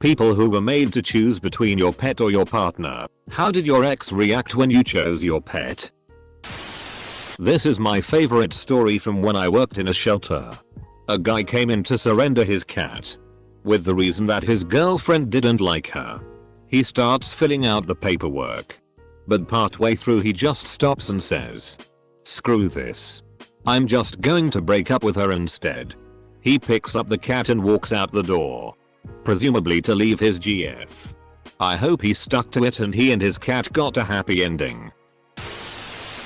People who were made to choose between your pet or your partner. How did your ex react when you chose your pet? This is my favorite story from when I worked in a shelter. A guy came in to surrender his cat, with the reason that his girlfriend didn't like her. He starts filling out the paperwork, but partway through he just stops and says, "Screw this. I'm just going to break up with her instead." He picks up the cat and walks out the door, presumably to leave his GF. I hope he stuck to it and he and his cat got a happy ending.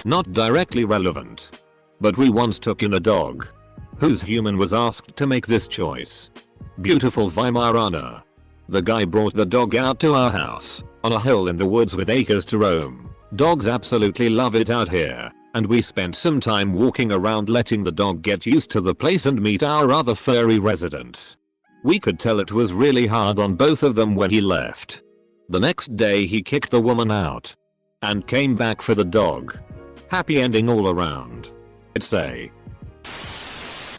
Not directly relevant, but we once took in a dog whose human was asked to make this choice. Beautiful Weimaraner. The guy brought the dog out to our house, on a hill in the woods with acres to roam. Dogs absolutely love it out here, and we spent some time walking around letting the dog get used to the place and meet our other furry residents. We could tell it was really hard on both of them when he left. The next day he kicked the woman out and came back for the dog. Happy ending all around. I'd say.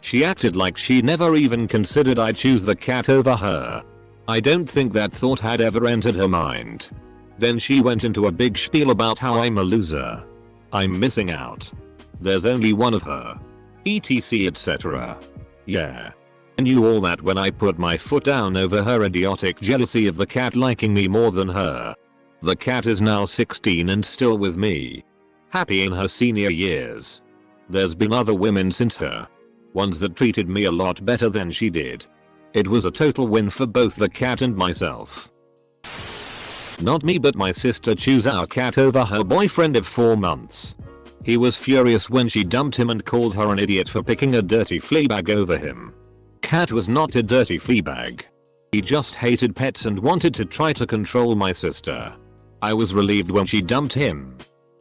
She acted like she never even considered I'd choose the cat over her. I don't think that thought had ever entered her mind. Then she went into a big spiel about how I'm a loser. I'm missing out. There's only one of her. etc etc. Yeah. I knew all that when I put my foot down over her idiotic jealousy of the cat liking me more than her. The cat is now 16 and still with me. Happy in her senior years. There's been other women since her. Ones that treated me a lot better than she did. It was a total win for both the cat and myself. Not me but my sister chose our cat over her boyfriend of 4 months. He was furious when she dumped him and called her an idiot for picking a dirty flea bag over him. Cat was not a dirty flea bag. He just hated pets and wanted to try to control my sister. I was relieved when she dumped him.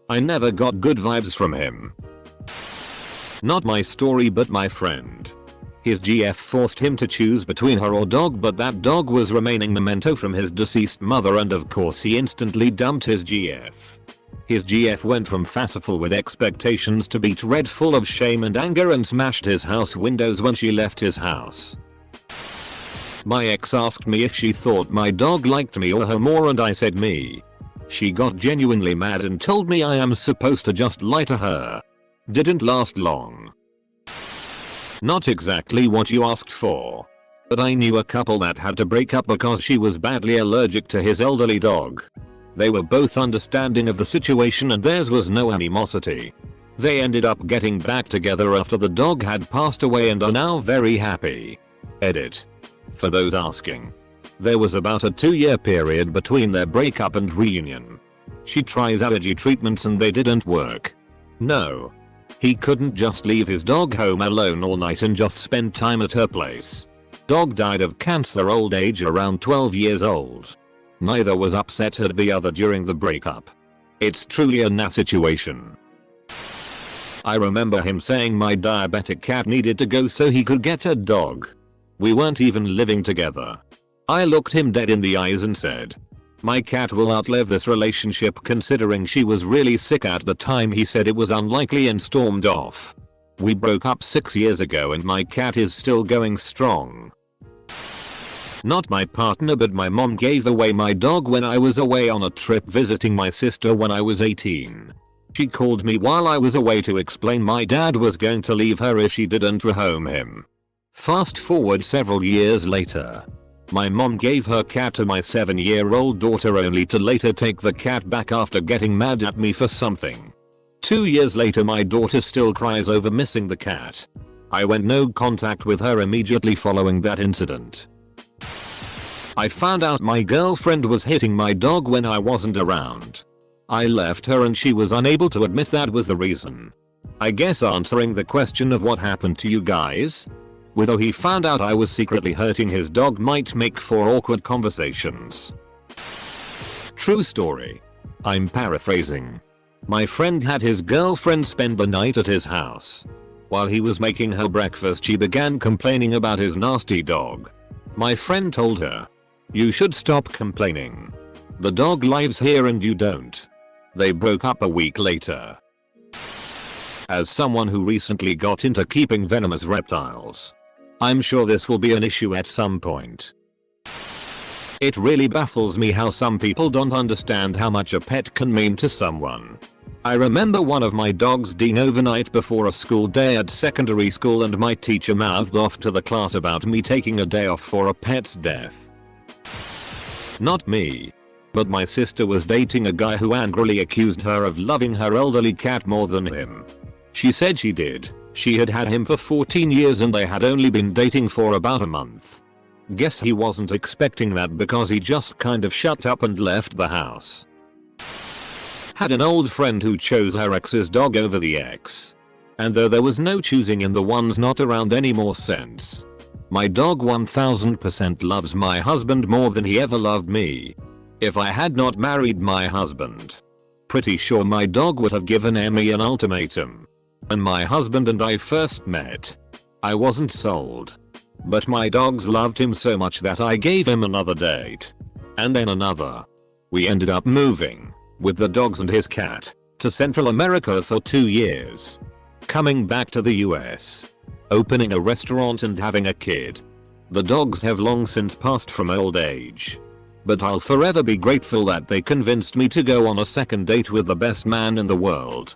I never got good vibes from him. Not my story but my friend. His GF forced him to choose between her or dog, but that dog was remaining memento from his deceased mother, and of course he instantly dumped his GF. His GF went from facile with expectations to beat red full of shame and anger and smashed his house windows when she left his house. My ex asked me if she thought my dog liked me or her more and I said me. She got genuinely mad and told me I am supposed to just lie to her. Didn't last long. Not exactly what you asked for. But I knew a couple that had to break up because she was badly allergic to his elderly dog. They were both understanding of the situation and theirs was no animosity. They ended up getting back together after the dog had passed away and are now very happy. Edit. For those asking. There was about a 2-year period between their breakup and reunion. She tries allergy treatments and they didn't work. No. He couldn't just leave his dog home alone all night and just spend time at her place. Dog died of cancer old age around 12 years old. Neither was upset at the other during the breakup. It's truly a nah situation. I remember him saying my diabetic cat needed to go so he could get a dog. We weren't even living together. I looked him dead in the eyes and said, "My cat will outlive this relationship," considering she was really sick at the time. He said it was unlikely and stormed off. We broke up 6 years ago and my cat is still going strong. Not my partner but my mom gave away my dog when I was away on a trip visiting my sister when I was 18. She called me while I was away to explain my dad was going to leave her if she didn't rehome him. Fast forward several years later. My mom gave her cat to my 7-year-old daughter only to later take the cat back after getting mad at me for something. 2 years later my daughter still cries over missing the cat. I went no contact with her immediately following that incident. I found out my girlfriend was hitting my dog when I wasn't around. I left her and she was unable to admit that was the reason. I guess answering the question of what happened to you guys? Whether he found out I was secretly hurting his dog might make for awkward conversations. True story. I'm paraphrasing. My friend had his girlfriend spend the night at his house. While he was making her breakfast she began complaining about his nasty dog. My friend told her, "You should stop complaining. The dog lives here and you don't." They broke up a week later. As someone who recently got into keeping venomous reptiles, I'm sure this will be an issue at some point. It really baffles me how some people don't understand how much a pet can mean to someone. I remember one of my dogs dying overnight before a school day at secondary school, and my teacher mouthed off to the class about me taking a day off for a pet's death. Not me. But my sister was dating a guy who angrily accused her of loving her elderly cat more than him. She said she did. She had had him for 14 years and they had only been dating for about a month. Guess he wasn't expecting that because he just kind of shut up and left the house. Had an old friend who chose her ex's dog over the ex. And though there was no choosing in the ones not around anymore sense, my dog 1000% loves my husband more than he ever loved me. If I had not married my husband, pretty sure my dog would have given Emmy an ultimatum. When my husband and I first met, I wasn't sold. But my dogs loved him so much that I gave him another date. And then another. We ended up moving, with the dogs and his cat, to Central America for 2 years. Coming back to the US. Opening a restaurant and having a kid. The dogs have long since passed from old age. But I'll forever be grateful that they convinced me to go on a second date with the best man in the world.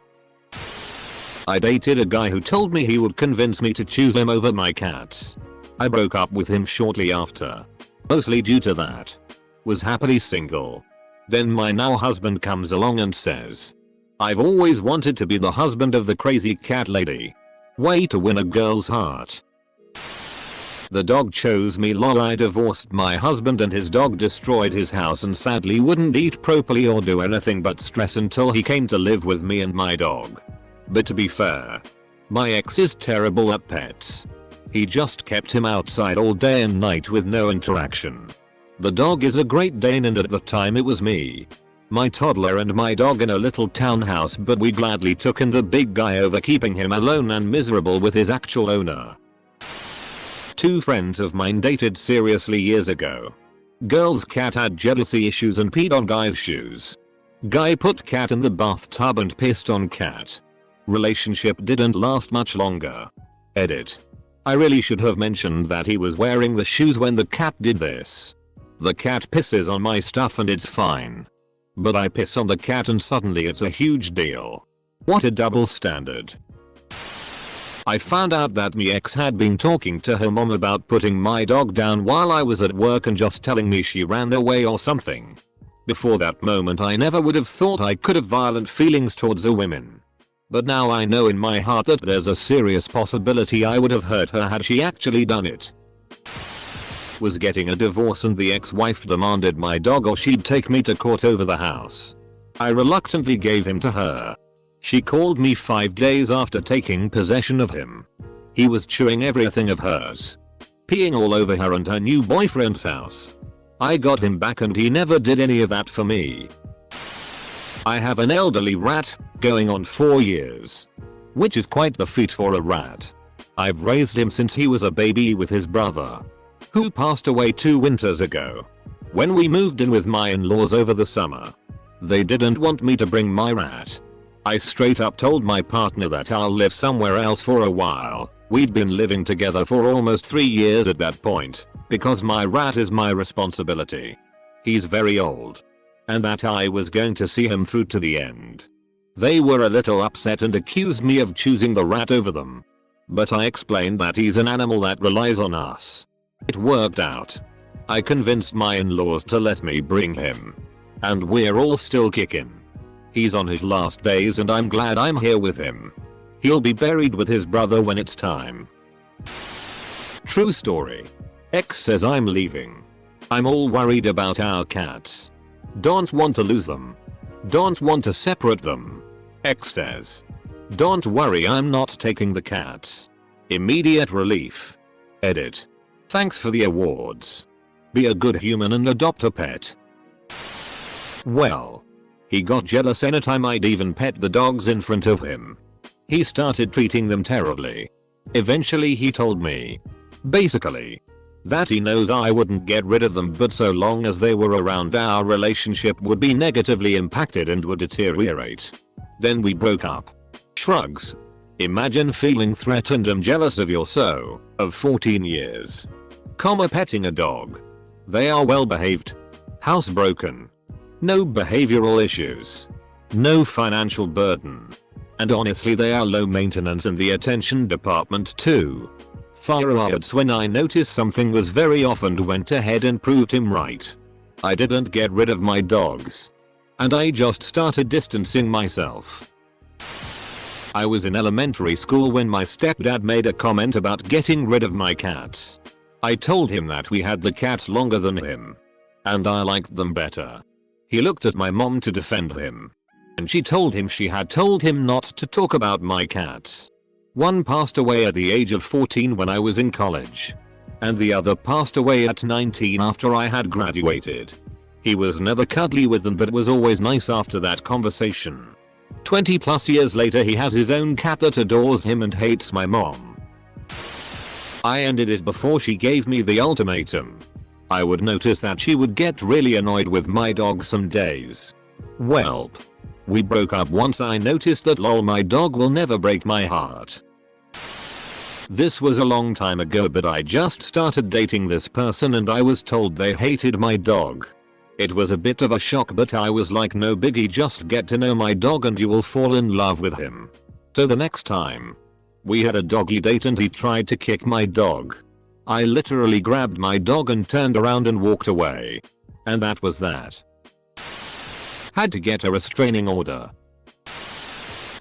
I dated a guy who told me he would convince me to choose him over my cats. I broke up with him shortly after. Mostly due to that. Was happily single. Then my now husband comes along and says, "I've always wanted to be the husband of the crazy cat lady." Way to win a girl's heart. The dog chose me. Lol. I divorced my husband and his dog destroyed his house and sadly wouldn't eat properly or do anything but stress until he came to live with me and my dog. But to be fair, my ex is terrible at pets. He just kept him outside all day and night with no interaction. The dog is a Great Dane and at the time it was me, my toddler and my dog in a little townhouse, but we gladly took in the big guy over keeping him alone and miserable with his actual owner. 2 friends of mine dated seriously years ago. Girl's cat had jealousy issues and peed on guy's shoes. Guy put cat in the bathtub and pissed on cat. Relationship didn't last much longer. Edit. I really should have mentioned that he was wearing the shoes when the cat did this. The cat pisses on my stuff and it's fine. But I piss on the cat and suddenly it's a huge deal. What a double standard. I found out that my ex had been talking to her mom about putting my dog down while I was at work and just telling me she ran away or something. Before that moment I never would have thought I could have violent feelings towards a woman. But now I know in my heart that there's a serious possibility I would have hurt her had she actually done it. Was getting a divorce and the ex-wife demanded my dog or she'd take me to court over the house. I reluctantly gave him to her. She called me 5 days after taking possession of him. He was chewing everything of hers. Peeing all over her and her new boyfriend's house. I got him back and he never did any of that for me. I have an elderly rat, going on 4 years. Which is quite the feat for a rat. I've raised him since he was a baby with his brother, who passed away 2 winters ago. When we moved in with my in-laws over the summer, they didn't want me to bring my rat. I straight up told my partner that I'll live somewhere else for a while. We'd been living together for almost 3 years at that point, because my rat is my responsibility. He's very old. And that I was going to see him through to the end. They were a little upset and accused me of choosing the rat over them. But I explained that he's an animal that relies on us. It worked out. I convinced my in-laws to let me bring him. And we're all still kicking. He's on his last days and I'm glad I'm here with him. He'll be buried with his brother when it's time. True story. Ex says I'm leaving. I'm all worried about our cats. Don't want to lose them. Don't want to separate them. Ex says, "Don't worry, I'm not taking the cats." Immediate relief. Edit. Thanks for the awards. Be a good human and adopt a pet. Well, he got jealous anytime I'd even pet the dogs in front of him. He started treating them terribly. Eventually he told me, basically, that he knows I wouldn't get rid of them, but so long as they were around our relationship would be negatively impacted and would deteriorate. Then we broke up. Shrugs. Imagine feeling threatened and jealous of your of 14 years. Petting a dog. They are well behaved. Housebroken. No behavioral issues. No financial burden. And honestly they are low maintenance in the attention department too. Firearms when I noticed something was very off and went ahead and proved him right. I didn't get rid of my dogs. And I just started distancing myself. I was in elementary school when my stepdad made a comment about getting rid of my cats. I told him that we had the cats longer than him. And I liked them better. He looked at my mom to defend him. And she told him she had told him not to talk about my cats. One passed away at the age of 14 when I was in college. And the other passed away at 19 after I had graduated. He was never cuddly with them but was always nice after that conversation. 20 plus years later he has his own cat that adores him and hates my mom. I ended it before she gave me the ultimatum. I would notice that she would get really annoyed with my dog some days. Welp. We broke up once I noticed that lol my dog will never break my heart. This was a long time ago but I just started dating this person and I was told they hated my dog. It was a bit of a shock but I was like no biggie, just get to know my dog and you will fall in love with him. So the next time we had a doggy date and he tried to kick my dog. I literally grabbed my dog and turned around and walked away. And that was that. Had to get a restraining order.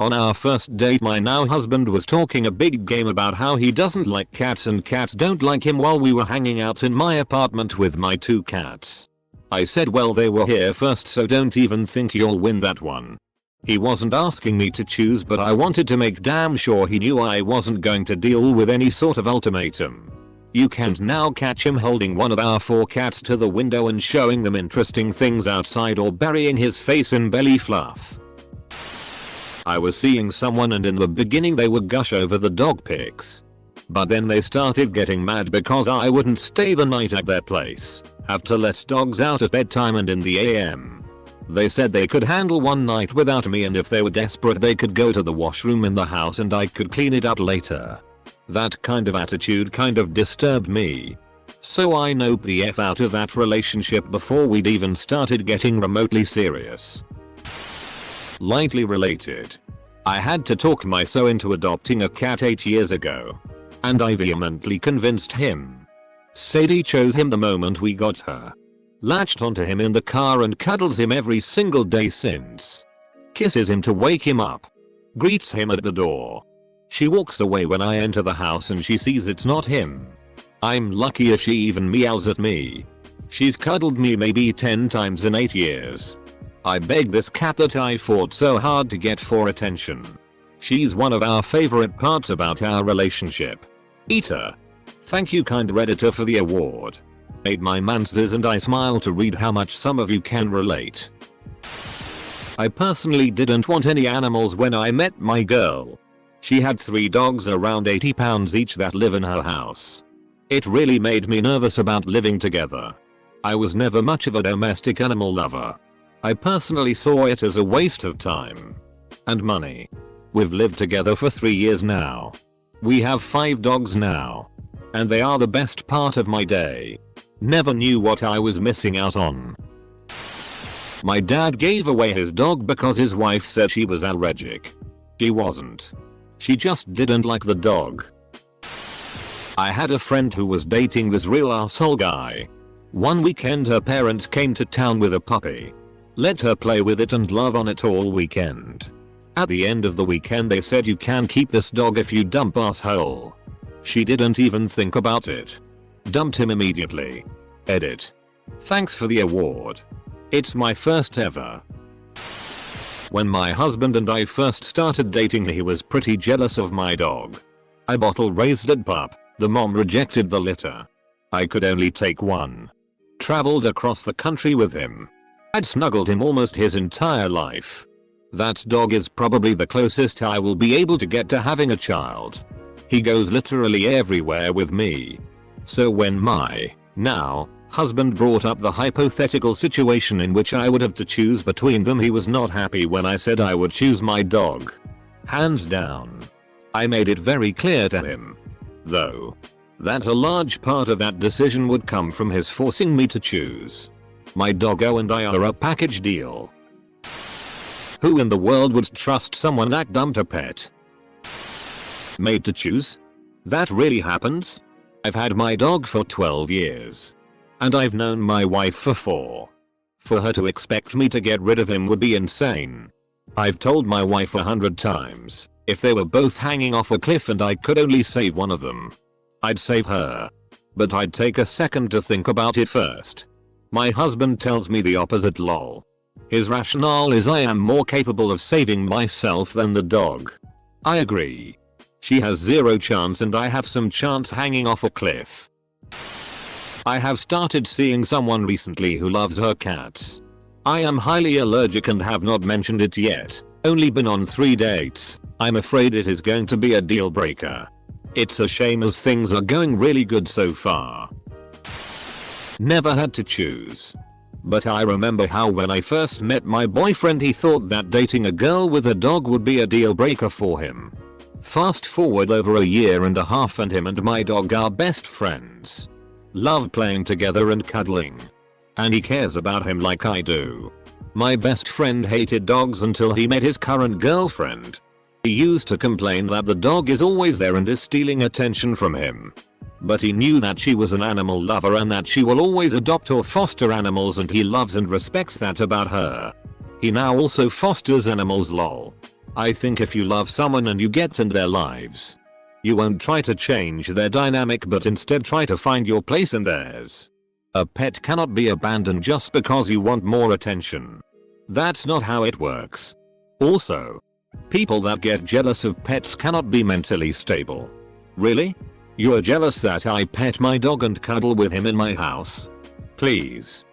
On our first date my now husband was talking a big game about how he doesn't like cats and cats don't like him while we were hanging out in my apartment with my 2 cats. I said well they were here first so don't even think you'll win that one. He wasn't asking me to choose but I wanted to make damn sure he knew I wasn't going to deal with any sort of ultimatum. You can't now catch him holding one of our 4 cats to the window and showing them interesting things outside or burying his face in belly fluff. I was seeing someone and in the beginning they would gush over the dog pics. But then they started getting mad because I wouldn't stay the night at their place. Have to let dogs out at bedtime and in the AM. They said they could handle one night without me and if they were desperate they could go to the washroom in the house and I could clean it up later. That kind of attitude kind of disturbed me. So I noped the F out of that relationship before we'd even started getting remotely serious. Lightly related. I had to talk my so into adopting a cat 8 years ago. And I vehemently convinced him. Sadie chose him the moment we got her. Latched onto him in the car and cuddles him every single day since. Kisses him to wake him up. Greets him at the door. She walks away when I enter the house and she sees it's not him. I'm lucky if she even meows at me. She's cuddled me maybe 10 times in 8 years. I beg this cat that I fought so hard to get for attention. She's one of our favorite parts about our relationship. Eater. Thank you kind Redditor for the award. Made my manses and I smile to read how much some of you can relate. I personally didn't want any animals when I met my girl. She had 3 dogs around 80 pounds each that live in her house. It really made me nervous about living together. I was never much of a domestic animal lover. I personally saw it as a waste of time and money. We've lived together for 3 years now. We have 5 dogs now. And they are the best part of my day. Never knew what I was missing out on. My dad gave away his dog because his wife said she was allergic. She wasn't. She just didn't like the dog. I had a friend who was dating this real asshole guy. One weekend her parents came to town with a puppy. Let her play with it and love on it all weekend. At the end of the weekend they said you can keep this dog if you dump asshole. She didn't even think about it. Dumped him immediately. Edit. Thanks for the award. It's my first ever. When my husband and I first started dating he was pretty jealous of my dog. I bottle raised a pup. The mom rejected the litter. I could only take one. Traveled across the country with him. I'd snuggled him almost his entire life. That dog is probably the closest I will be able to get to having a child. He goes literally everywhere with me. So when my, now, husband brought up the hypothetical situation in which I would have to choose between them he was not happy when I said I would choose my dog. Hands down. I made it very clear to him. Though. that a large part of that decision would come from his forcing me to choose. My doggo and I are a package deal. Who in the world would trust someone that dumped a pet? Made to choose? That really happens? I've had my dog for 12 years. And I've known my wife for 4. For her to expect me to get rid of him would be insane. I've told my wife 100 times, if they were both hanging off a cliff and I could only save one of them, I'd save her. But I'd take a second to think about it first. My husband tells me the opposite, lol. His rationale is I am more capable of saving myself than the dog. I agree. She has zero chance and I have some chance hanging off a cliff. I have started seeing someone recently who loves her cats. I am highly allergic and have not mentioned it yet. Only been on 3 dates. I'm afraid it is going to be a deal breaker. It's a shame as things are going really good so far. Never had to choose. But I remember how when I first met my boyfriend he thought that dating a girl with a dog would be a deal breaker for him. Fast forward over a year and a half and him and my dog are best friends. Love playing together and cuddling. And he cares about him like I do. My best friend hated dogs until he met his current girlfriend. He used to complain that the dog is always there and is stealing attention from him. But he knew that she was an animal lover and that she will always adopt or foster animals and he loves and respects that about her. He now also fosters animals, lol. I think if you love someone and you get in their lives, you won't try to change their dynamic but instead try to find your place in theirs. A pet cannot be abandoned just because you want more attention. That's not how it works. Also, people that get jealous of pets cannot be mentally stable. Really? You're jealous that I pet my dog and cuddle with him in my house? Please.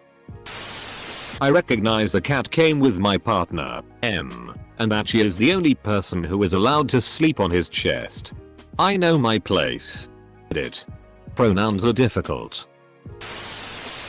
I recognize the cat came with my partner, M, and that she is the only person who is allowed to sleep on his chest. I know my place. It. Pronouns are difficult.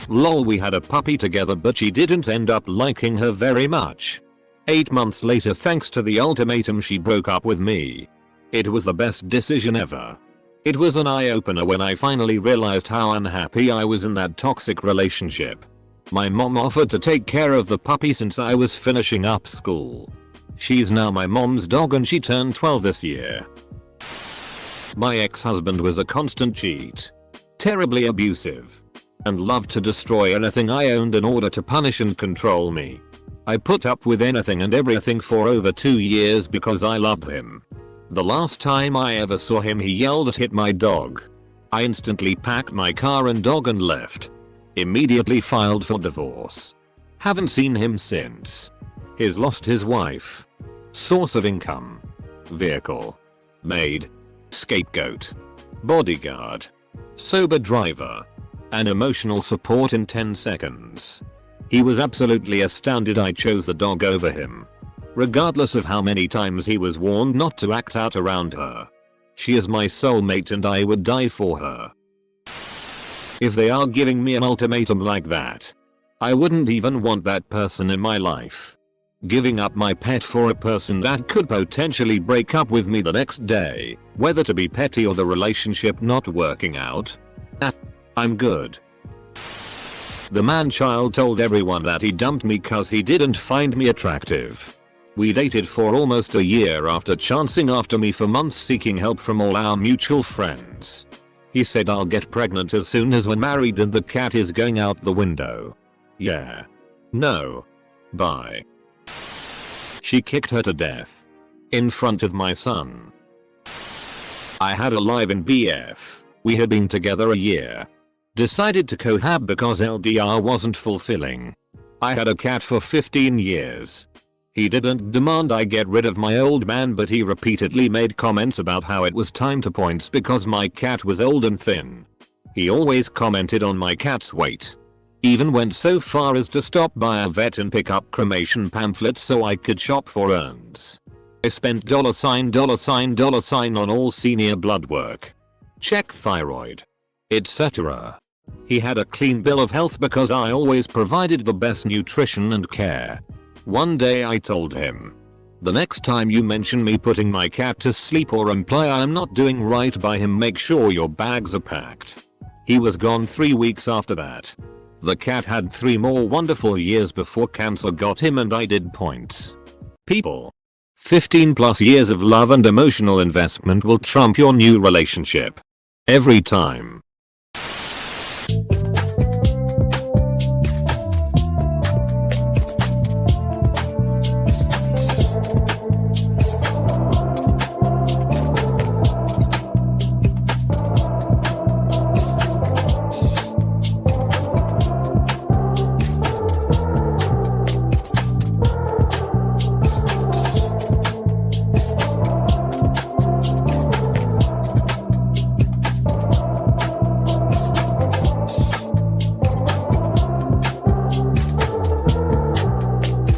Lol, we had a puppy together but she didn't end up liking her very much. 8 months later, thanks to the ultimatum, she broke up with me. It was the best decision ever. It was an eye-opener when I finally realized how unhappy I was in that toxic relationship. My mom offered to take care of the puppy since I was finishing up school. She's now my mom's dog and she turned 12 this year. My ex-husband was a constant cheat. Terribly abusive. And loved to destroy anything I owned in order to punish and control me. I put up with anything and everything for over 2 years because I loved him. The last time I ever saw him he yelled and hit my dog. I instantly packed my car and dog and left. Immediately filed for divorce. Haven't seen him since. He's lost his wife. Source of income. Vehicle. Maid. Scapegoat. Bodyguard. Sober driver. And emotional support in 10 seconds. He was absolutely astounded I chose the dog over him. Regardless of how many times he was warned not to act out around her. She is my soulmate and I would die for her. If they are giving me an ultimatum like that, I wouldn't even want that person in my life. Giving up my pet for a person that could potentially break up with me the next day, whether to be petty or the relationship not working out. I'm good. The man-child told everyone that he dumped me cause he didn't find me attractive. We dated for almost a year after chancing after me for months seeking help from all our mutual friends. He said I'll get pregnant as soon as we're married and the cat is going out the window. Yeah. No. Bye. She kicked her to death. In front of my son. I had a live-in BF. We had been together a year. Decided to cohab because LDR wasn't fulfilling. I had a cat for 15 years. He didn't demand I get rid of my old man but he repeatedly made comments about how it was time to points because my cat was old and thin. He always commented on my cat's weight. Even went so far as to stop by a vet and pick up cremation pamphlets so I could shop for urns. I spent $$ on all senior blood work. Check thyroid. Etc. He had a clean bill of health because I always provided the best nutrition and care. One day I told him, The next time you mention me putting my cat to sleep or imply I am not doing right by him, make sure your bags are packed. He was gone 3 weeks after that. The cat had 3 more wonderful years before cancer got him and I did points. People. 15 plus years of love and emotional investment will trump your new relationship. Every time.